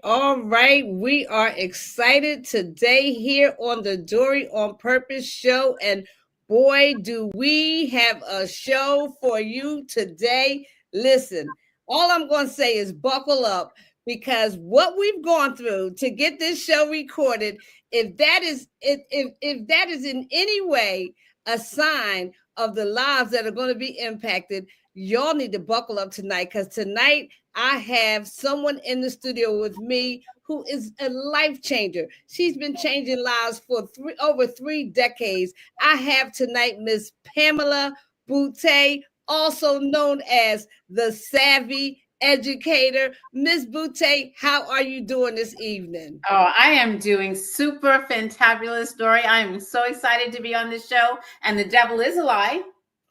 All right. We are excited today here on the Dory on Purpose show. And boy, do we have a show for you today. Listen, all I'm going to say is buckle up, because what we've gone through to get this show recorded, if that is in any way a sign of the lives that are going to be impacted, y'all need to buckle up tonight, because tonight I have someone in the studio with me who is a life changer. She's been changing lives for over 3 decades. I have tonight Miss Pamela Boutte, also known as the Savvy Educator. Miss Boutte, how are you doing this evening? Oh, I am doing super fantabulous, Dory. I am so excited to be on this show, and the devil is a lie.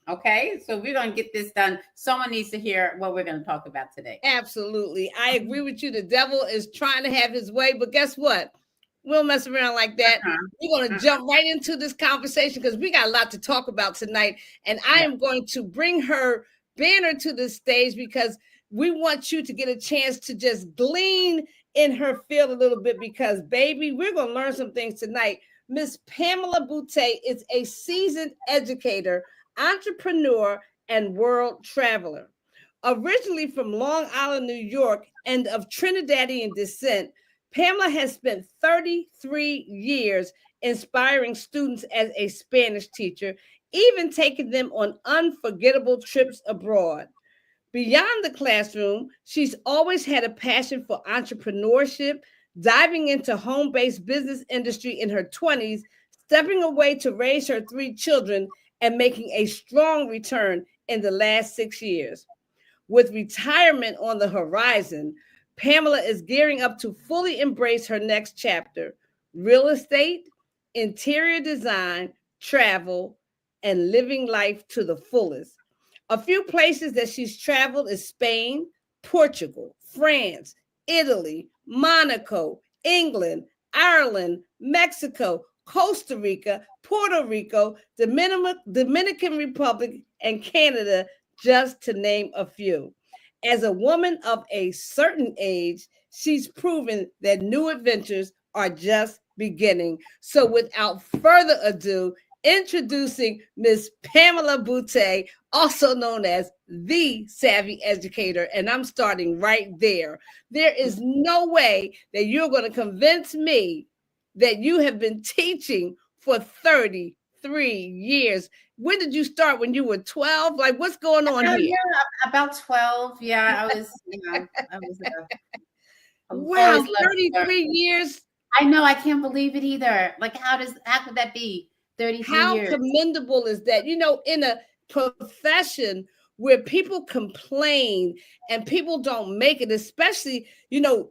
Okay, so we're going to get this done. Someone needs to hear what we're going to talk about today. Absolutely. I agree with you. The devil is trying to have his way, but guess what? We'll mess around like that. We're going to jump right into this conversation, because we got a lot to talk about tonight. And I am going to bring her banner to the stage, because we want you to get a chance to just glean in her field a little bit, because, baby, we're going to learn some things tonight. Miss Pamela Boutte is a seasoned educator, entrepreneur, and world traveler. Originally from Long Island, New York, and of Trinidadian descent, Pamela has spent 33 years inspiring students as a Spanish teacher, even taking them on unforgettable trips abroad. Beyond the classroom, she's always had a passion for entrepreneurship, diving into home-based business industry in her 20s, stepping away to raise her 3 children, and making a strong return in the last 6 years. With retirement on the horizon, Pamela is gearing up to fully embrace her next chapter: real estate, interior design, travel, and living life to the fullest. A few places that she's traveled is Spain, Portugal, France, Italy, Monaco, England, Ireland, Mexico, Costa Rica, Puerto Rico, Dominican Republic, and Canada, just to name a few. As a woman of a certain age, she's proven that new adventures are just beginning. So without further ado, introducing Miss Pamela Boutte, also known as the Savvy Educator. And I'm starting right there. There is no way that you're going to convince me that you have been teaching for 33 years. When did you start? When you were 12? Like, what's going on here? Yeah, about 12. Yeah, I was, wow, 33 years. I know. I can't believe it either. Like, how could that be? 33 How years. commendable is that? You know, in a profession where people complain and people don't make it, especially, you know,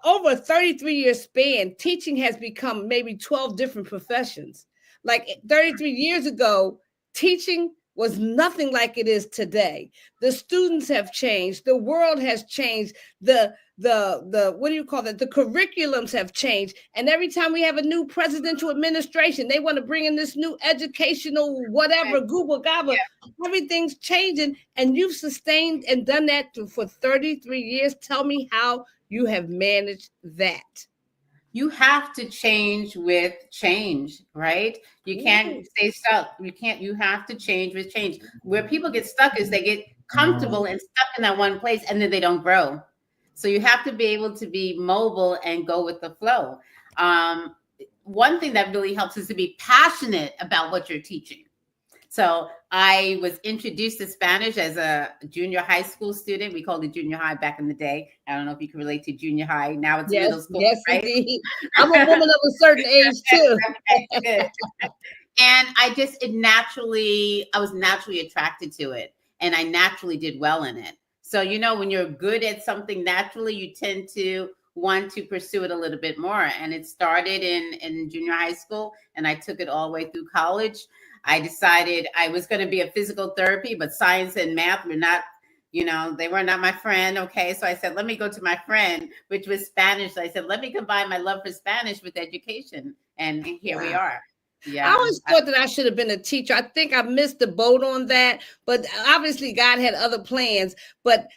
over a 33-year span, teaching has become maybe 12 different professions. Like 33 years ago, teaching was nothing like it is today. The students have changed. The world has changed. The what do you call that? The curriculums have changed. And every time we have a new presidential administration, they want to bring in this new educational whatever, Google Gaba. Yeah. Everything's changing. And you've sustained and done that for 33 years. Tell me how you have managed that. You have to change with change, right? You can't stay stuck. You have to change with change. Where people get stuck is they get comfortable and stuck in that one place, and then they don't grow. So you have to be able to be mobile and go with the flow. One thing that really helps is to be passionate about what you're teaching. So I was introduced to Spanish as a junior high school student. We called it junior high back in the day. I don't know if you can relate to junior high. Now it's middle school. Yes, right? Indeed. I'm a woman of a certain age too. Okay, good. And I was naturally attracted to it, and I naturally did well in it. So, when you're good at something naturally, you tend to want to pursue it a little bit more. And it started in junior high school, and I took it all the way through college. I decided I was going to be a physical therapy, but science and math were not, they were not my friend. Okay. So I said, let me go to my friend, which was Spanish. So I said, let me combine my love for Spanish with education. And here we are. Yeah. I always thought that I should have been a teacher. I think I missed the boat on that, but obviously God had other plans. But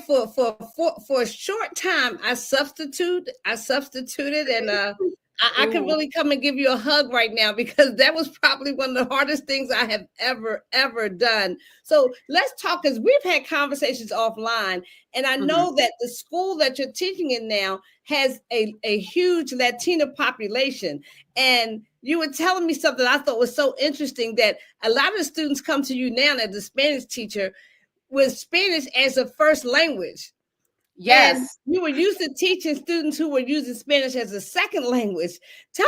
for a short time, I substituted, and I could really come and give you a hug right now, because that was probably one of the hardest things I have ever done. So let's talk, because we've had conversations offline, and I know that the school that you're teaching in now has a huge Latino population. And you were telling me something I thought was so interesting, that a lot of the students come to you now as a Spanish teacher with Spanish as a first language. Yes. And you were used to teaching students who were using Spanish as a second language. Tell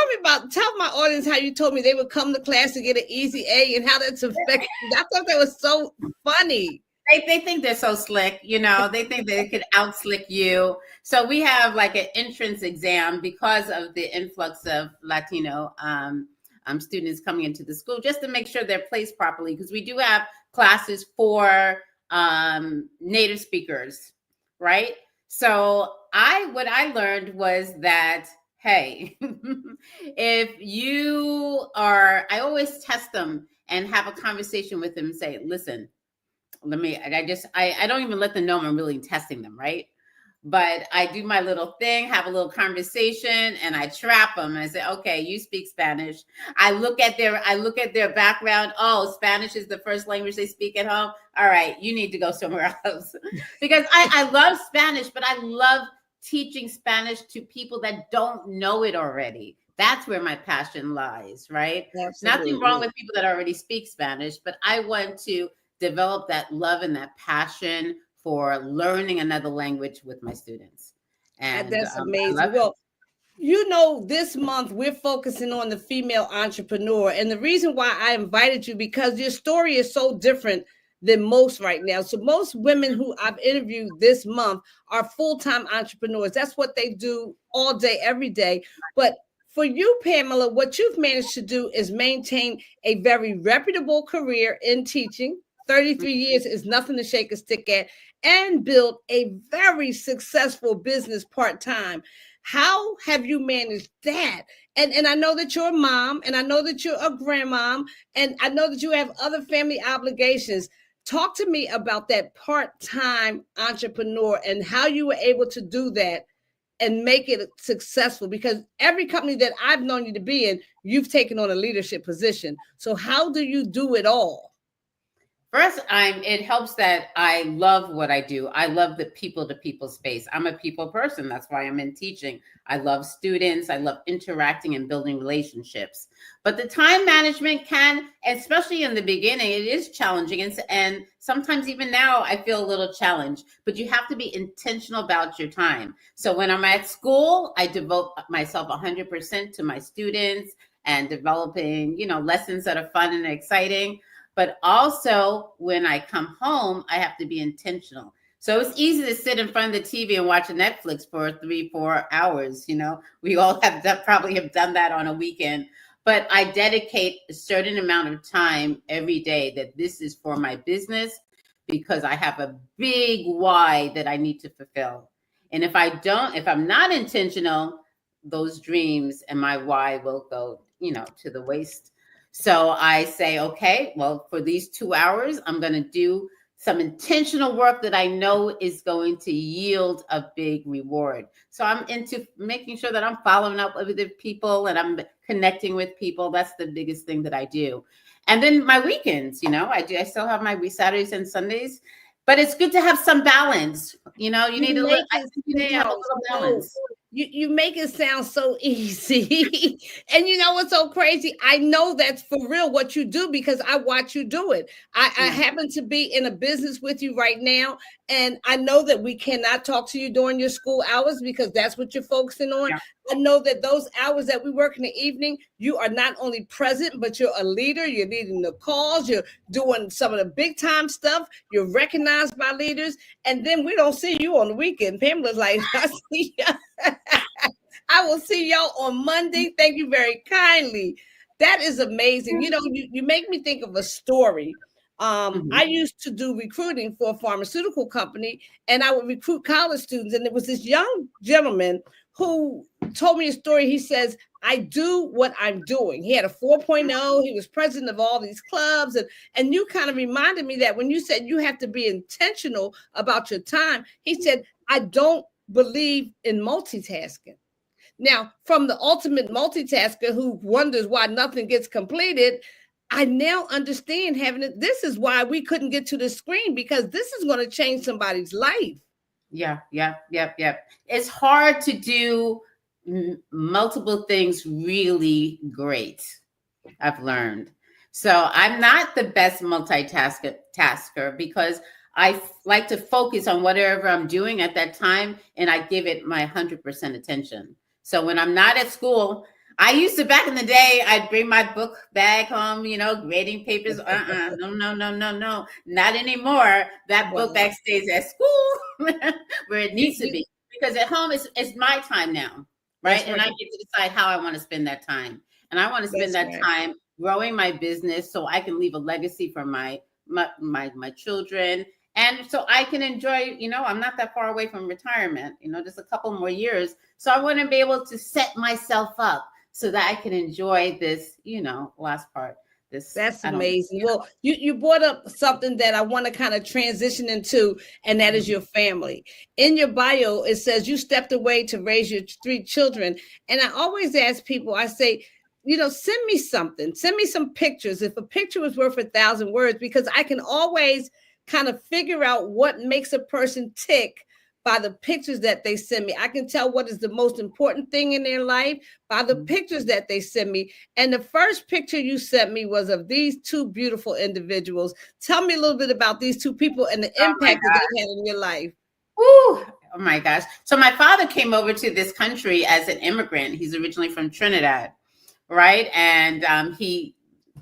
my audience how you told me they would come to class to get an easy A, and how that's affected. I thought that was so funny. They think they're so slick, they think they could out-slick you. So we have like an entrance exam because of the influx of Latino students coming into the school, just to make sure they're placed properly, because we do have classes for native speakers, right? So what I learned was that, hey, I always test them and have a conversation with them and say, listen, I don't even let them know I'm really testing them, right? But I do my little thing, have a little conversation, and I trap them. And I say, okay, you speak Spanish. I look at their background. Oh, Spanish is the first language they speak at home. All right, you need to go somewhere else. Because I love Spanish, but I love teaching Spanish to people that don't know it already. That's where my passion lies, right? Absolutely. Nothing wrong with people that already speak Spanish, but I want to develop that love and that passion for learning another language with my students. And that's amazing. Well, this month we're focusing on the female entrepreneur. And the reason why I invited you, because your story is so different than most right now. So most women who I've interviewed this month are full-time entrepreneurs. That's what they do all day, every day. But for you, Pamela, what you've managed to do is maintain a very reputable career in teaching. 33 years is nothing to shake a stick at, and build a very successful business part-time. How have you managed that? And I know that you're a mom, and I know that you're a grandmom, and I know that you have other family obligations. Talk to me about that part-time entrepreneur and how you were able to do that and make it successful, because every company that I've known you to be in, you've taken on a leadership position. So how do you do it all? First, it helps that I love what I do. I love the people-to-people space. I'm a people person. That's why I'm in teaching. I love students. I love interacting and building relationships. But the time management can, especially in the beginning, it is challenging. And sometimes even now, I feel a little challenged. But you have to be intentional about your time. So when I'm at school, I devote myself 100% to my students and developing, lessons that are fun and exciting. But also when I come home, I have to be intentional. So it's easy to sit in front of the TV and watch Netflix for 3-4 hours. We all probably have done that on a weekend. But I dedicate a certain amount of time every day that this is for my business, because I have a big why that I need to fulfill. And if I'm not intentional, those dreams and my why will go, to the waste. So I say, okay, well, for these 2 hours, I'm going to do some intentional work that I know is going to yield a big reward. So I'm into making sure that I'm following up with the people and I'm connecting with people. That's the biggest thing that I do. And then my weekends, I still have my Saturdays and Sundays, but it's good to have some balance. You need a little balance. You make it sound so easy. And you know what's so crazy? I know that's for real what you do because I watch you do it. I happen to be in a business with you right now, and I know that we cannot talk to you during your school hours because that's what you're focusing on. Yeah. I know that those hours that we work in the evening, you are not only present, but you're a leader. You're leading the calls. You're doing some of the big time stuff. You're recognized by leaders. And then we don't see you on the weekend. Pamela's like, I see you. I will see y'all on Monday. Thank you very kindly. That is amazing. You know, you make me think of a story. I used to do recruiting for a pharmaceutical company, and I would recruit college students. And there was this young gentleman who told me a story. He says, I do what I'm doing. He had a 4.0. He was president of all these clubs. And you kind of reminded me that when you said you have to be intentional about your time, he said, I don't believe in multitasking. Now, from the ultimate multitasker who wonders why nothing gets completed, I now understand having it. This is why we couldn't get to the screen, because this is going to change somebody's life. Yeah. It's hard to do multiple things really great, I've learned. So I'm not the best multitasker because I like to focus on whatever I'm doing at that time, and I give it my 100% attention. So when I'm not at school, I used to, back in the day, I'd bring my book bag home, grading papers. No, not anymore. That book bag stays at school where it needs to be, because at home it's my time now, right? And I get to decide how I want to spend that time. And I want to spend that time growing my business so I can leave a legacy for my children. And so I can enjoy, I'm not that far away from retirement, just a couple more years. So I want to be able to set myself up so that I can enjoy this, last part. That's amazing. Well, you brought up something that I want to kind of transition into, and that is your family. In your bio, it says you stepped away to raise your 3 children. And I always ask people, I say, send me something. Send me some pictures. If a picture was worth 1,000 words, because I can always kind of figure out what makes a person tick by the pictures that they send me. I can tell what is the most important thing in their life by the pictures that they send me. And the first picture you sent me was of these 2 beautiful individuals. Tell me a little bit about these 2 people and the impact that they had in your life. Ooh, oh my gosh. So my father came over to this country as an immigrant. He's originally from Trinidad, right? And he,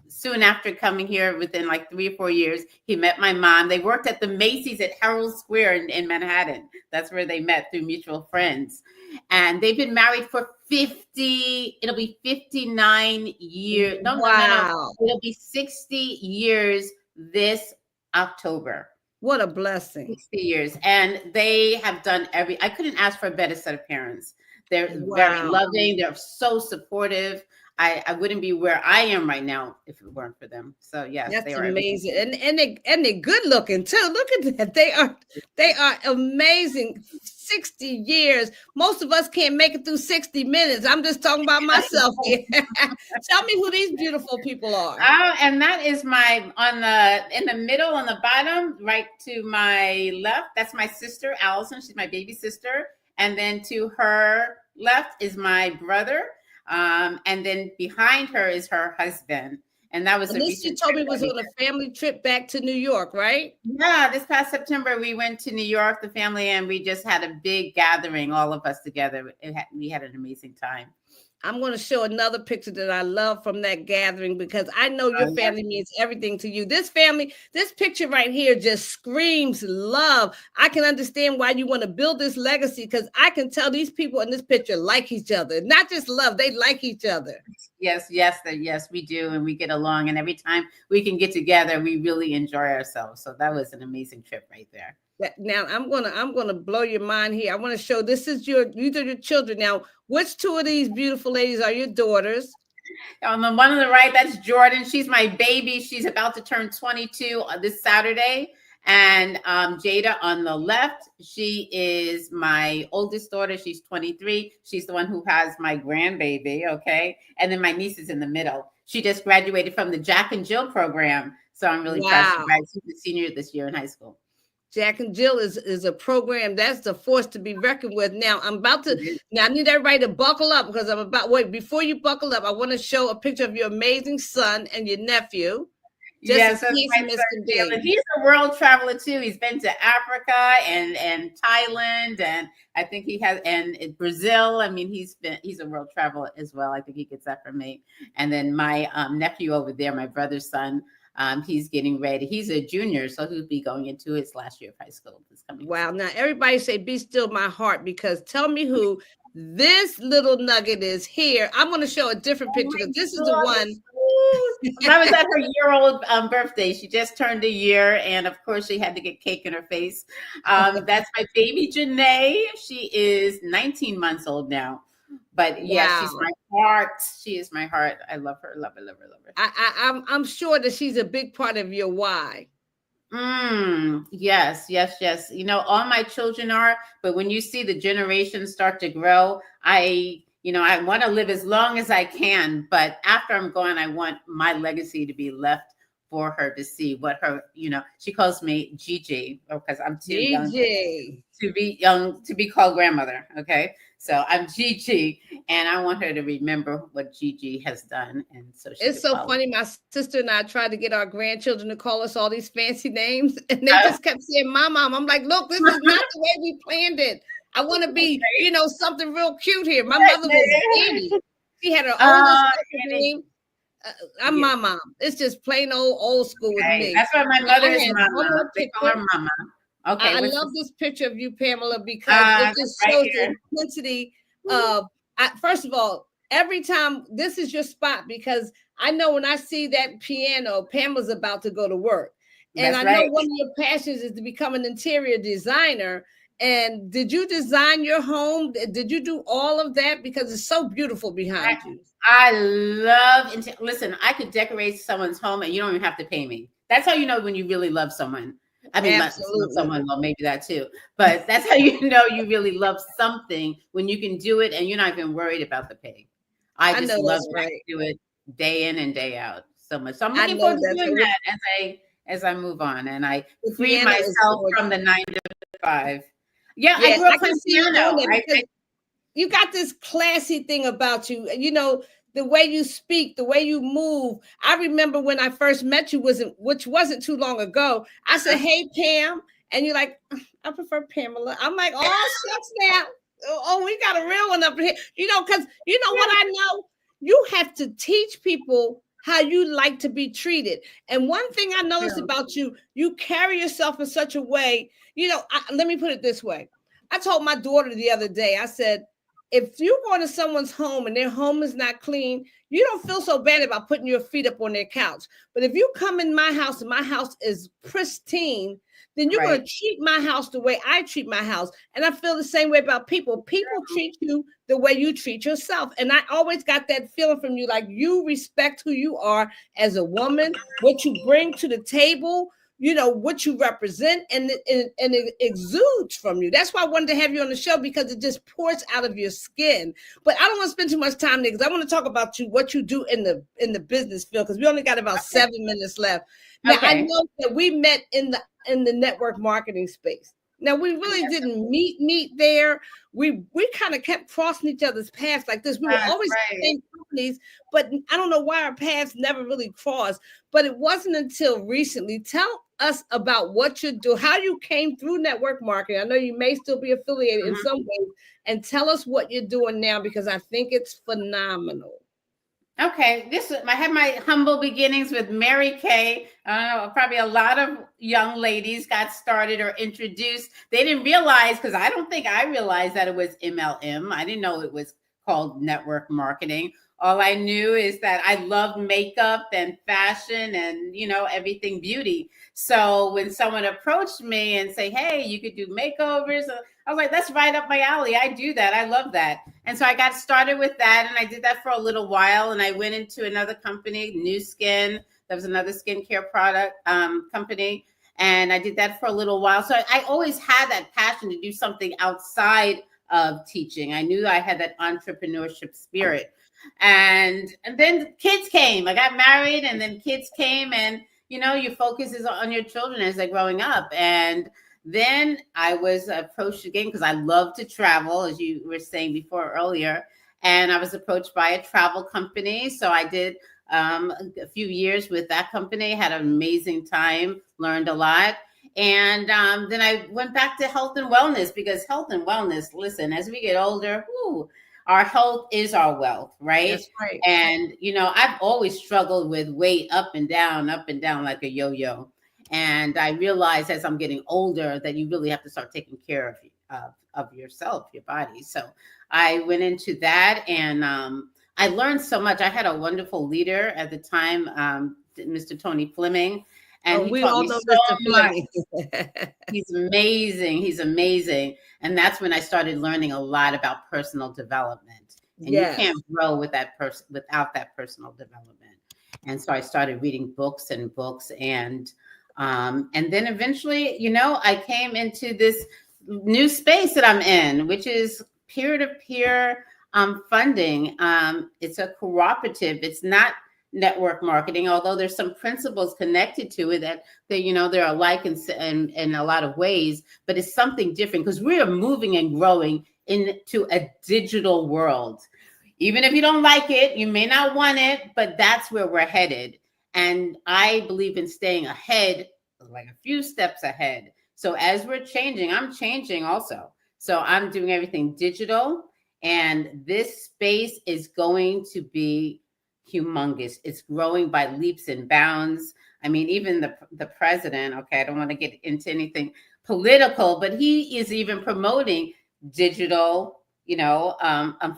soon after coming here, within like 3 or 4 years, he met my mom. They worked at the Macy's at Herald Square in Manhattan. That's where they met through mutual friends. And they've been married for 59 years. No. It'll be 60 years this October. What a blessing. 60 years. And they have done I couldn't ask for a better set of parents. They're very loving. They're so supportive. I wouldn't be where I am right now if it weren't for them. So yes, that's amazing. And they're good looking too. Look at that. They are amazing. 60 years. Most of us can't make it through 60 minutes. I'm just talking about myself here. Tell me who these beautiful people are. Oh, and that is in the middle, on the bottom, right to my left. That's my sister, Allison. She's my baby sister. And then to her left is my brother. And then behind her is her husband. And that was this you told me was on a family trip back to New York, right? Yeah, this past September we went to New York, the family, and we just had a big gathering, all of us together. We had an amazing time. I'm going to show another picture that I love from that gathering, because I know your family means everything to you. This picture right here just screams love. I can understand why you want to build this legacy, because I can tell these people in this picture like each other. Not just love, they like each other. Yes, we do. And we get along. And every time we can get together, we really enjoy ourselves. So that was an amazing trip right there. Now I'm gonna blow your mind here. I want to show these are your children. Now, which 2 of these beautiful ladies are your daughters? On the one on the right, that's Jordan. She's my baby. She's about to turn 22 this Saturday. And Jada on the left, she is my oldest daughter. She's 23. She's the one who has my grandbaby. Okay, and then my niece is in the middle. She just graduated from the Jack and Jill program, so I'm really proud. She's a senior this year in high school. Jack and Jill is a program that's the force to be reckoned with. Now I need everybody to buckle up because before you buckle up, I want to show a picture of your amazing son and your nephew. Yes, that's my son, Jalen. He's a world traveler too. He's been to Africa and Thailand, and I think he has, and Brazil. I mean, he's a world traveler as well. I think he gets that from me. And then my nephew over there, my brother's son, he's getting ready. He's a junior, so he'll be going into his last year of high school this coming. Wow! Now everybody say, "Be still, my heart," because tell me who this little nugget is here. I'm going to show a different picture because this is the one. That was at her year-old birthday. She just turned a year, and of course, she had to get cake in her face. That's my baby, Janae. She is 19 months old now. But yeah, she's my heart. She is my heart. I love her. Love her. Love her. Love her. I'm sure that she's a big part of your why. Yes. You know, all my children are, but when you see the generations start to grow, I want to live as long as I can, but after I'm gone, I want my legacy to be left for her to see what her, she calls me Gigi because I'm too young to be called grandmother. Okay. So I'm Gigi, and I want her to remember what Gigi has done. And so it's so funny. My sister and I tried to get our grandchildren to call us all these fancy names, and they just kept saying, "My mom." I'm like, look, this is not the way we planned it. I want to be, something real cute here. My mother was Annie. She had her oldest name. I'm my mom. It's just plain old school with me. That's why my mother is Mama. They call her Mama. Okay. I love this picture of you, Pamela, because it just shows the intensity of, first of all, every time this is your spot, because I know when I see that piano, Pamela's about to go to work. And I know one of your passions is to become an interior designer. And did you design your home? Did you do all of that? Because it's so beautiful behind you. I love, listen, I could decorate someone's home and you don't even have to pay me. That's how you know when you really love someone. I mean, not someone, well, maybe that too. But that's how you know you really love something, when you can do it and you're not even worried about the pay. I just love to do it day in and day out so much. So I'm looking forward to doing that as I move on. And I free myself from the 9 to 5. Yeah, I grew up on piano. You got this classy thing about you. The way you speak, the way you move. I remember when I first met you, which wasn't too long ago. I said, "Hey, Pam," and you're like, "I prefer Pamela." I'm like, "Oh, shucks now. Oh, we got a real one up here." Because what I know, you have to teach people how you like to be treated. And one thing I noticed about you, you carry yourself in such a way. Let me put it this way. I told my daughter the other day, I said, if you go to someone's home and their home is not clean, you don't feel so bad about putting your feet up on their couch. But if you come in my house and my house is pristine, then you're going to treat my house the way I treat my house. And I feel the same way about people. People treat you the way you treat yourself. And I always got that feeling from you, like you respect who you are as a woman, what you bring to the table, what you represent, and it exudes from you. That's why I wanted to have you on the show, because it just pours out of your skin. But I don't want to spend too much time there, because I want to talk about what you do in the business field, because we only got about 7 minutes left. Now, I know that we met in the network marketing space. Now, we really didn't meet there. We kind of kept crossing each other's paths like this. We were always in the same companies, but I don't know why our paths never really crossed. But it wasn't until recently. Tell us about what you do, how you came through network marketing. I know you may still be affiliated in some ways, and tell us what you're doing now, because I think it's phenomenal. Okay, I had my humble beginnings with Mary Kay. Probably a lot of young ladies got started or introduced. They didn't realize, because I don't think I realized that it was MLM. I didn't know it was called network marketing. All I knew is that I loved makeup and fashion and, everything beauty. So when someone approached me and say, "Hey, you could do makeovers," I was like, "That's right up my alley. I do that. I love that." And so I got started with that, and I did that for a little while. And I went into another company, New Skin. That was another skincare product company. And I did that for a little while. So I always had that passion to do something outside of teaching. I knew I had that entrepreneurship spirit. And then kids came. I got married, and then kids came, and your focus is on your children as they're growing up. And Then I was approached again because I love to travel, as you were saying before earlier. And I was approached by a travel company. So I did a few years with that company, had an amazing time, learned a lot. And then I went back to health and wellness, because health and wellness, listen, as we get older, our health is our wealth, right? That's right. And, I've always struggled with weight up and down like a yo-yo. And I realized as I'm getting older that you really have to start taking care of yourself, your body. So I went into that, and I learned so much. I had a wonderful leader at the time, Mr. Tony Fleming. And he taught me so much. He's amazing. He's amazing. And that's when I started learning a lot about personal development. And you can't grow without that personal development. And so I started reading books and then eventually, I came into this new space that I'm in, which is peer-to-peer funding. It's a cooperative. It's not network marketing, although there's some principles connected to it that they're alike in a lot of ways, but it's something different because we are moving and growing into a digital world. Even if you don't like it, you may not want it, but that's where we're headed. And I believe in staying ahead, like a few steps ahead. So as we're changing, I'm changing also. So I'm doing everything digital, and this space is going to be humongous. It's growing by leaps and bounds. I mean, even the president, okay, I don't want to get into anything political, but he is even promoting digital,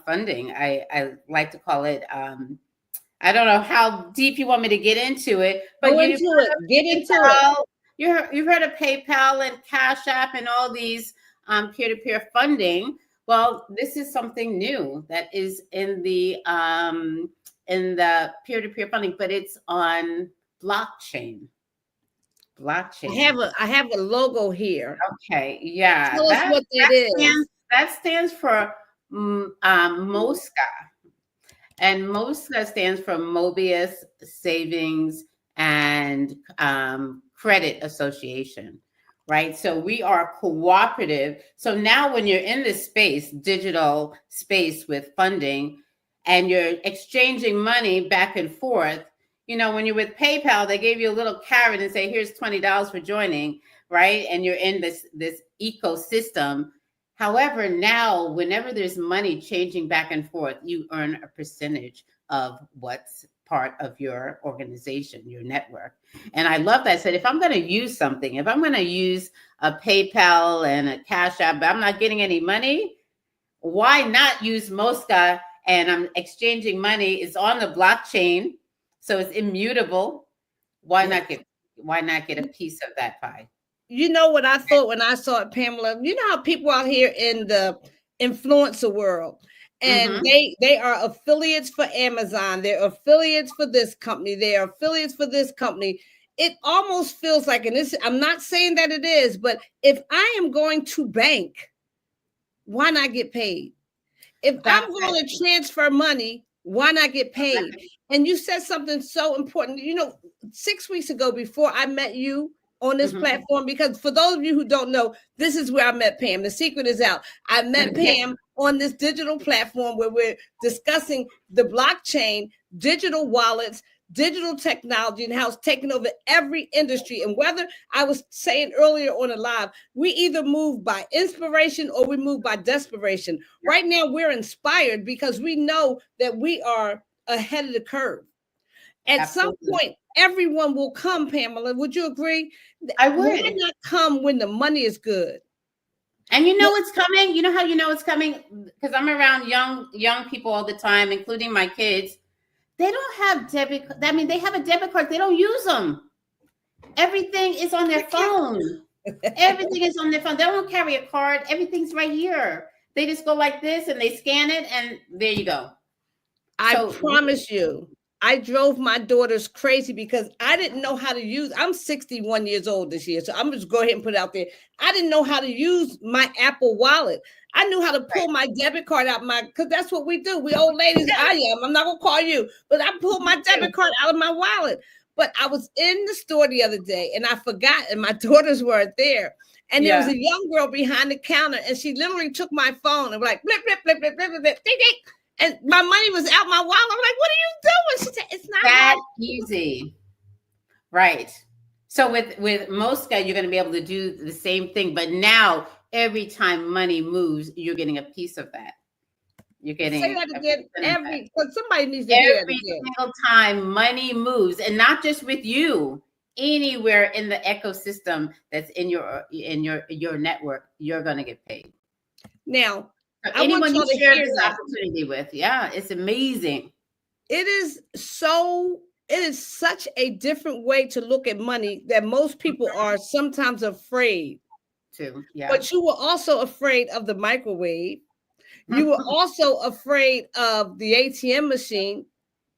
funding. I like to call it, I don't know how deep you want me to get into it, but get into it. You've heard of PayPal and Cash App and all these peer-to-peer funding. Well, this is something new that is in the peer-to-peer funding, but it's on blockchain. I have a logo here. Okay, yeah. Tell us what that is. That stands for MOSCA. And MOSCA stands for Mobius Savings and Credit Association, right? So we are cooperative. So now when you're in this space, digital space with funding, and you're exchanging money back and forth, when you're with PayPal, they gave you a little carrot and say, here's $20 for joining, right? And you're in this ecosystem. However, now, whenever there's money changing back and forth, you earn a percentage of what's part of your organization, your network. And I love that. I said, if I'm going to use something, if I'm going to use a PayPal and a Cash App, but I'm not getting any money, why not use MOSCA? And I'm exchanging money. It's on the blockchain, so it's immutable. Why not get a piece of that pie? You know what I thought when I saw it, Pamela? You know how people out here in the influencer world, and they are affiliates for Amazon. They're affiliates for this company. They are affiliates for this company. It almost feels like, and this, I'm not saying that it is, but if I am going to bank, why not get paid? If I'm going to transfer money, why not get paid? And you said something so important. 6 weeks ago, before I met you on this platform, because for those of you who don't know, this is where I met Pam. The secret is out. I met Pam on this digital platform where we're discussing the blockchain, digital wallets, digital technology, and how it's taking over every industry. And whether, I was saying earlier on a live, we either move by inspiration or we move by desperation. Right now, we're inspired because we know that we are ahead of the curve. At some point, everyone will come, Pamela. Would you agree? I would. Why not come when the money is good? And it's coming. You know how it's coming? Because I'm around young people all the time, including my kids. They don't have debit. I mean, they have a debit card. They don't use them. Everything is on their phone. Everything is on their phone. They don't carry a card. Everything's right here. They just go like this and they scan it, and there you go. I promise you, I drove my daughters crazy because I didn't know how to use. I'm 61 years old this year, so I'm just go ahead and put it out there. I didn't know how to use my Apple Wallet. I knew how to pull my debit card out because that's what we do. We old ladies, I am. I'm not gonna call you, but I pulled my debit card out of my wallet. But I was in the store the other day and I forgot, and my daughters weren't there. And there was a young girl behind the counter, and she literally took my phone and was like, blip, blip, blip, blip, blip, blip, blip, ding, ding. And my money was out my wallet. I'm like, what are you doing? She said, it's not that easy. Right. So with most guys, you're going to be able to do the same thing. But now, every time money moves, you're getting a piece of that. You're getting. Say that again. Because somebody needs to hear it again. Every single time money moves, and not just with you, anywhere in the ecosystem that's in your network, you're going to get paid. Now, so anyone you share this opportunity with, it's amazing. It is such a different way to look at money that most people are sometimes afraid to. Yeah. But you were also afraid of the microwave. You were also afraid of the ATM machine.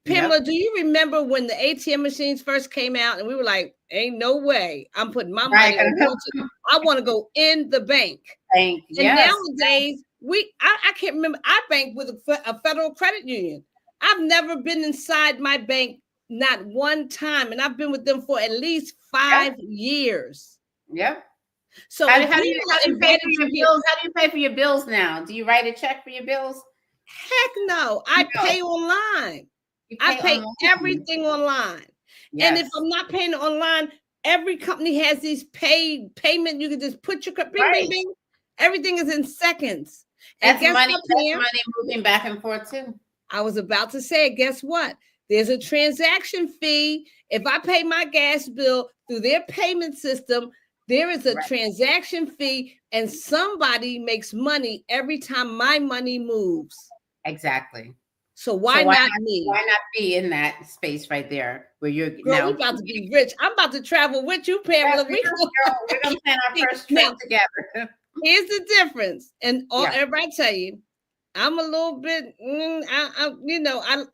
Pamela, do you remember when the ATM machines first came out and we were like, ain't no way I'm putting my money on I want to go in the bank. And nowadays, I can't remember. I bank with a federal credit union. I've never been inside my bank, not one time. And I've been with them for at least 5 years. Yep. So how do you pay for your bills? How do you pay for your bills now? Do you write a check for your bills? Heck no. I pay online. I pay everything online. Yes. And if I'm not paying online, every company has these payment. You can just put your bing, bing, bing. Everything is in seconds. That's money moving back and forth too. I was about to say, guess what? There's a transaction fee. If I pay my gas bill through their payment system, there is a transaction fee, and somebody makes money every time my money moves. Exactly. So why not me? Why not be in that space right there where you're now? We're about to be rich. I'm about to travel with you, Pamela. We're going to plan our first trip together. Here's the difference. And everybody tell you, I'm a little bit,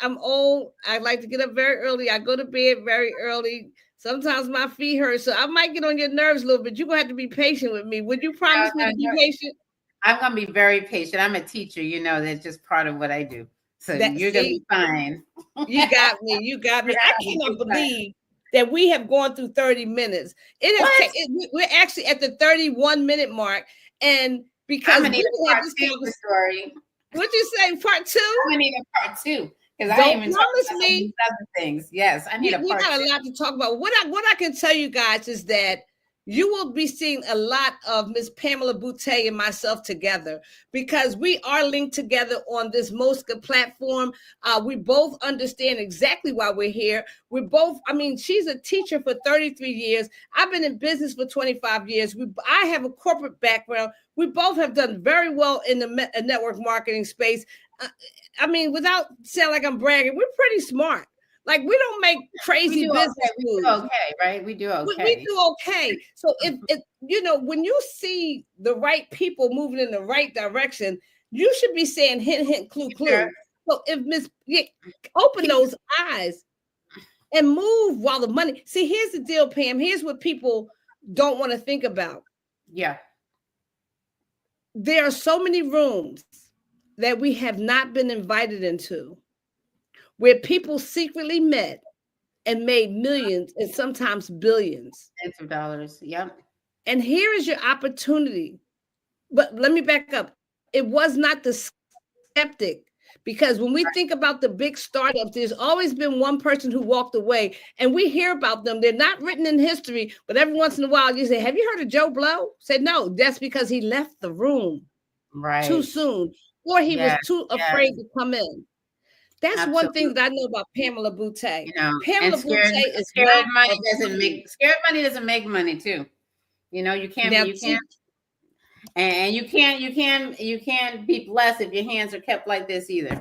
I'm old. I like to get up very early. I go to bed very early. Sometimes my feet hurt. So I might get on your nerves a little bit. You're going to have to be patient with me. Would you promise me to be patient? I'm going to be very patient. I'm a teacher. That's just part of what I do. So you're going to be fine. You got me. You got me. I cannot believe that we have gone through 30 minutes. We're actually at the 31-minute mark. And because I'm going to need a part two of the story. What'd you say? Part two? I'm going to need a part two. Because I even promise me other things. Yes, I need a part two. We got a lot to talk about. What I can tell you guys is that you will be seeing a lot of Miss Pamela Boutte and myself together because we are linked together on this Mosca platform. We both understand exactly why we're here. She's a teacher for 33 years. I've been in business for 25 years. I have a corporate background. We both have done very well in the network marketing space. Without sounding like I'm bragging, we're pretty smart. Like, we don't make crazy business moves. We do okay, right? We do okay. We do okay. So if when you see the right people moving in the right direction, you should be saying hint, hint, clue, clue. Sure. So if open those eyes and move while the money. See, here's the deal, Pam. Here's what people don't want to think about. Yeah. There are so many rooms that we have not been invited into, where people secretly met and made millions and sometimes billions of dollars. Yep. And here is your opportunity. But let me back up. It was not the skeptic, because when we think about the big startups, there's always been one person who walked away, and we hear about them. They're not written in history, but every once in a while you say, have you heard of Joe Blow? Said, no, that's because he left the room too soon, or he was too afraid to come in. That's one thing that I know about Pamela Boutte. Pamela Boutte is scared money doesn't make money too. You can't be blessed if your hands are kept like this either.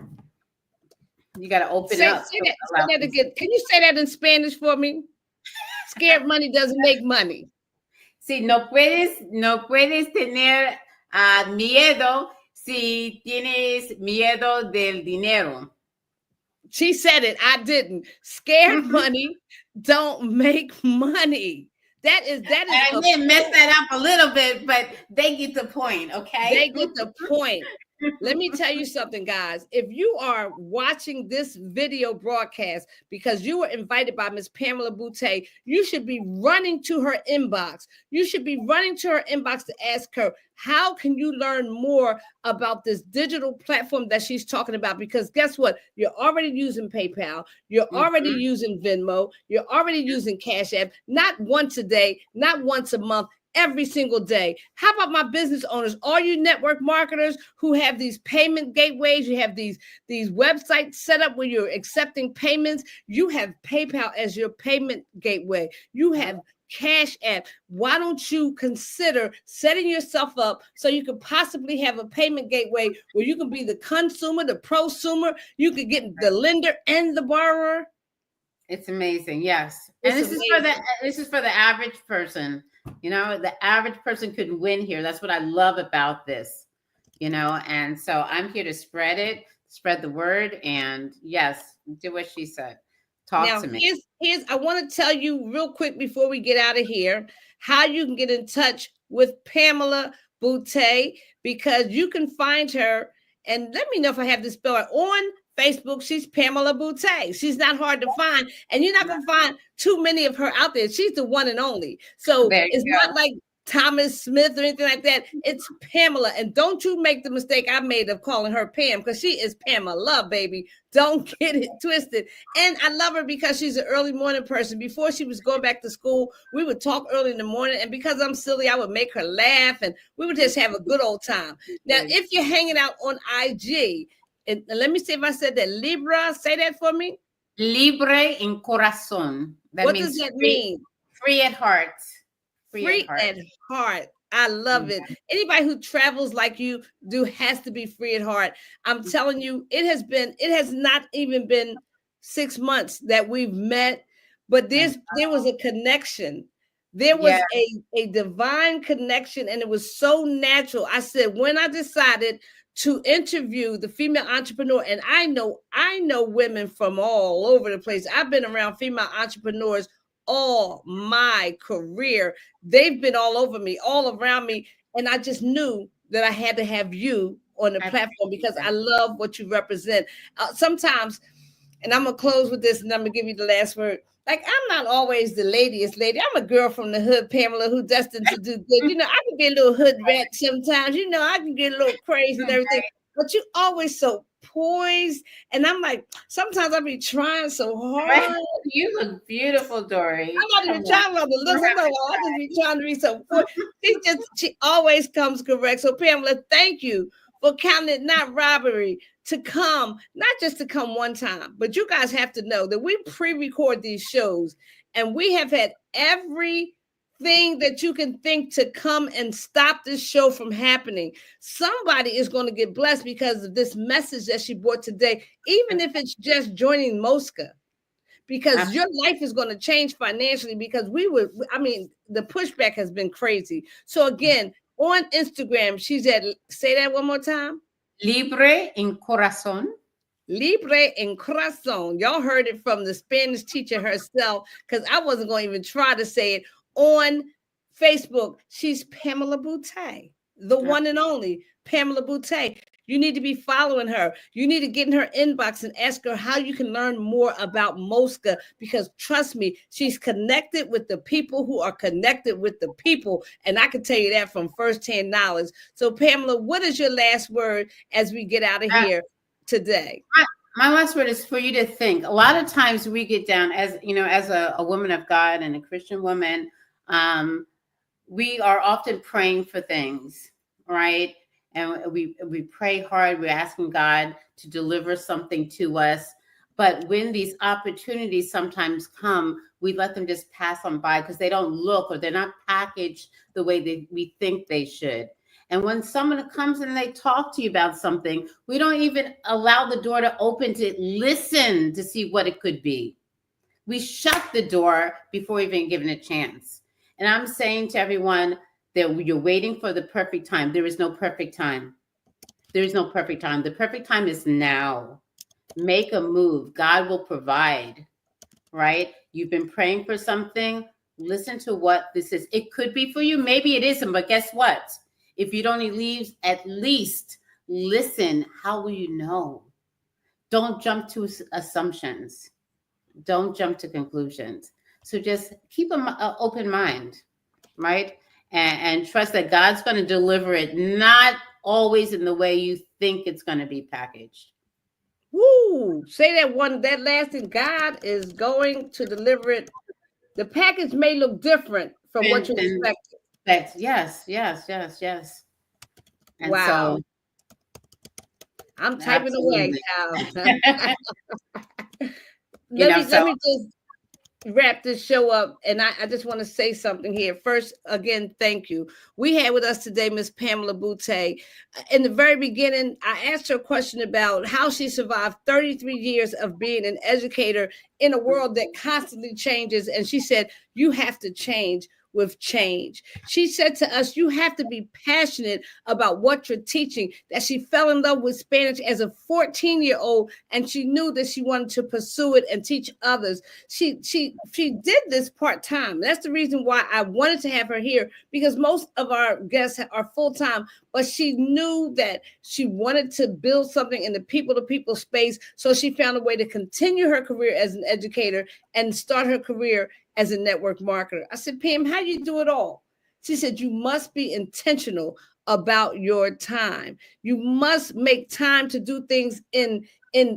You got to open up. Say that again. Can you say that in Spanish for me? Scared money doesn't make money. Sí, no puedes tener miedo si tienes miedo del dinero. She said it. I didn't. Scared money don't make money. That is. I did mess that up a little bit, but they get the point. Okay. They get the point. Let me tell you something, guys. If you are watching this video broadcast because you were invited by Miss Pamela Boutte, you should be running to her inbox. You should be running to her inbox to ask her, how can you learn more about this digital platform that she's talking about? Because guess what? You're already using PayPal. You're already using Venmo. You're already using Cash App, not once a day, not once a month, every single day. How about my business owners, all you network marketers who have these payment gateways, you have these websites set up where you're accepting payments, you have PayPal as your payment gateway, you have Cash App. Why don't you consider setting yourself up so you could possibly have a payment gateway where you can be the consumer, the prosumer, you could get the lender and the borrower? It's amazing. Yes. And this is for the average person. You know, the average person could win here. That's what I love about this, you know, and so I'm here to spread the word, and yes, do what she said. Talk to me. Here's I want to tell you real quick before we get out of here, how you can get in touch with Pamela Boutte, because you can find her, and let me know if I have this spelled on Facebook. She's Pamela Boutte. She's not hard to find, and you're not going to find too many of her out there. She's the one and only. So it's not like Thomas Smith or anything like that. It's Pamela. And don't you make the mistake I made of calling her Pam, because she is Pamela, baby. Don't get it twisted. And I love her because she's an early morning person. Before she was going back to school, we would talk early in the morning. And because I'm silly, I would make her laugh and we would just have a good old time. Now, if you're hanging out on IG, and let me see if I said that. Libra, say that for me. Libre en corazón. What does that mean? Free at heart. Free at heart. I love it. Anybody who travels like you do has to be free at heart. I'm telling you, it has not even been 6 months that we've met, but there was a connection. There was a divine connection, and it was so natural. I said, when I decided to interview the female entrepreneur, and I know women from all over the place. I've been around female entrepreneurs all my career. They've been all over me, all around me. And I just knew that I had to have you on the platform because I love what you represent. Sometimes, and I'm going to close with this and I'm going to give you the last word. Like, I'm not always the ladiest lady. I'm a girl from the hood, Pamela, who destined to do good. You know, I can be a little hood rat sometimes. You know, I can get a little crazy and everything. But you always so poised. And I'm like, sometimes I be trying so hard. You look beautiful, Dory. I'm not even trying to look. I'm like, I just be trying to be so poised. She always comes correct. So, Pamela, thank you for counting it not robbery to come, not just to come one time, but you guys have to know that we pre-record these shows and we have had everything that you can think to come and stop this show from happening. Somebody is going to get blessed because of this message that she brought today, even if it's just joining Mosca, because your life is going to change financially because the pushback has been crazy. So again, on Instagram, she's at, say that one more time. Libre en corazón. Libre en corazón. Y'all heard it from the Spanish teacher herself, because I wasn't going to even try to say it. On Facebook, she's Pamela Boutte, the one and only Pamela Boutte. You need to be following her. You need to get in her inbox and ask her how you can learn more about Mosca, because trust me, she's connected with the people who are connected with the people. And I can tell you that from firsthand knowledge. So Pamela, what is your last word as we get out of here today? My last word is for you to think. A lot of times we get down, as you know, as a woman of God and a Christian woman, we are often praying for things, right? And we pray hard. We're asking God to deliver something to us. But when these opportunities sometimes come, we let them just pass on by because they don't look or they're not packaged the way that we think they should. And when someone comes and they talk to you about something, we don't even allow the door to open to listen to see what it could be. We shut the door before even giving a chance. And I'm saying to everyone that you're waiting for the perfect time. There is no perfect time. There is no perfect time. The perfect time is now. Make a move. God will provide, right? You've been praying for something. Listen to what this is. It could be for you. Maybe it isn't, but guess what? If you don't at least listen. How will you know? Don't jump to assumptions. Don't jump to conclusions. So just keep an open mind, right? And trust that God's going to deliver it, not always in the way you think it's going to be packaged. Woo! Say that last thing. God is going to deliver it. The package may look different from what you expected. Yes. And wow. So, I'm typing away, child. Let me just wrap this show up, and I just want to say something here. First, again, thank you. We had with us today Miss Pamela Boutte. In the very beginning, I asked her a question about how she survived 33 years of being an educator in a world that constantly changes, and she said, you have to change with change. She said to us, you have to be passionate about what you're teaching, that she fell in love with Spanish as a 14-year-old, and she knew that she wanted to pursue it and teach others. She did this part-time. That's the reason why I wanted to have her here, because most of our guests are full-time, but she knew that she wanted to build something in the people-to-people space, so she found a way to continue her career as an educator and start her career as a network marketer. I said, Pam, how do you do it all? She said, you must be intentional about your time. You must make time to do things in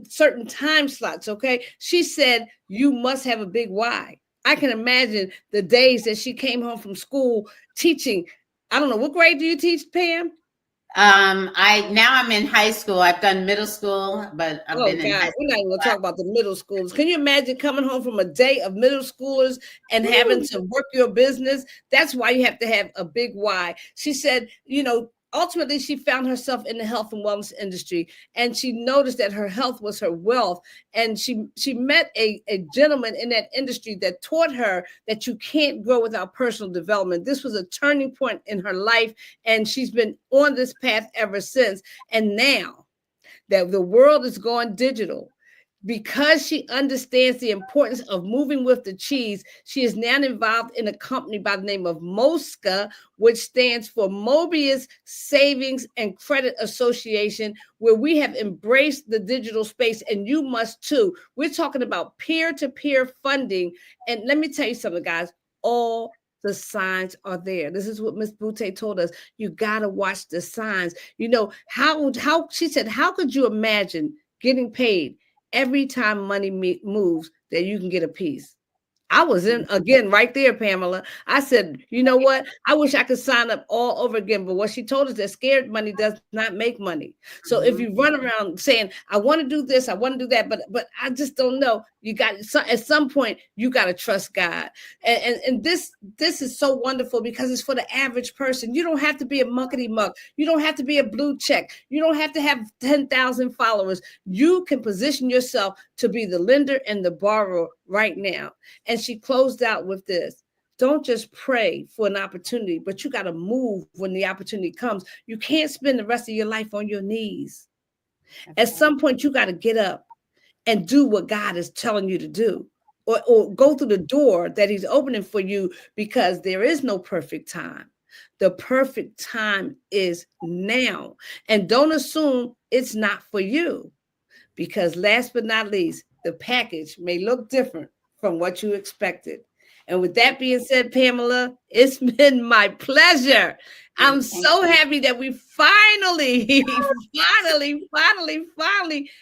certain time slots, okay? She said, you must have a big why. I can imagine the days that she came home from school teaching. I don't know, what grade do you teach, Pam? I'm in high school. I've done middle school, but I've been in high school. We're not even gonna talk about the middle schools. Can you imagine coming home from a day of middle schoolers and having to work your business? That's why you have to have a big why. She said, ultimately she found herself in the health and wellness industry, and she noticed that her health was her wealth. And she met a gentleman in that industry that taught her that you can't grow without personal development. This was a turning point in her life, and she's been on this path ever since. And now that the world is going digital, because she understands the importance of moving with the cheese, she is now involved in a company by the name of MOSCA, which stands for Mobius Savings and Credit Association, where we have embraced the digital space, and you must too. We're talking about peer-to-peer funding. And let me tell you something, guys, all the signs are there. This is what Ms. Boutte told us. You got to watch the signs. How she said, how could you imagine getting paid every time money moves that you can get a piece? I was in again right there, Pamela. I said, you know what? I wish I could sign up all over again. But what she told us that scared money does not make money. So if you run around saying, I want to do this, I want to do that, but I just don't know. You got at some point you got to trust God. And this is so wonderful because it's for the average person. You don't have to be a muckety muck. You don't have to be a blue check. You don't have to have 10,000 followers. You can position yourself to be the lender and the borrower right now. And she closed out with this. Don't just pray for an opportunity, but you got to move when the opportunity comes. You can't spend the rest of your life on your knees. At some point, you got to get up and do what God is telling you to do, or go through the door that he's opening for you, because there is no perfect time. The perfect time is now. And don't assume it's not for you, because last but not least, the package may look different from what you expected. And with that being said, Pamela, it's been my pleasure. I'm so happy that we finally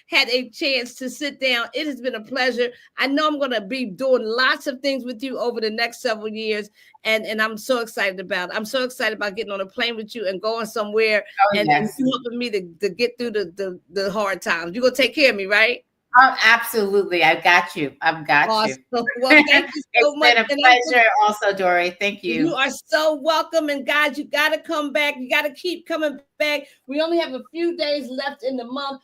had a chance to sit down. It has been a pleasure. I know I'm going to be doing lots of things with you over the next several years. And I'm so excited about it. I'm so excited about getting on a plane with you and going somewhere and helping me to get through the hard times. You're going to take care of me, right? Oh, absolutely. I've got you. Awesome. Well, thank you so much. It's been a pleasure also, Dory. Thank you. You are so welcome. And guys, you got to come back. You got to keep coming back. We only have a few days left in the month.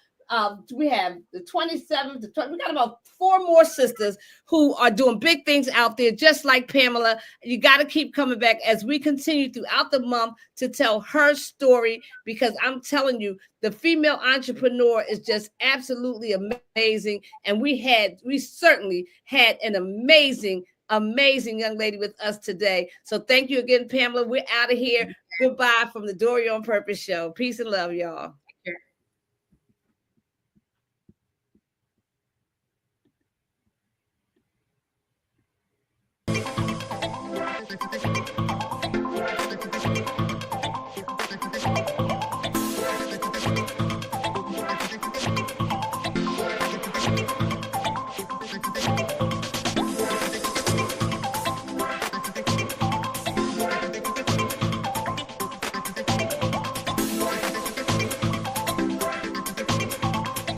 We have the 27th, we got about 4 more sisters who are doing big things out there, just like Pamela. You got to keep coming back as we continue throughout the month to tell her story, because I'm telling you, the female entrepreneur is just absolutely amazing. And we certainly had an amazing young lady with us today. So thank you again, Pamela. We're out of here. Goodbye from the Dory on Purpose show. Peace and love, y'all.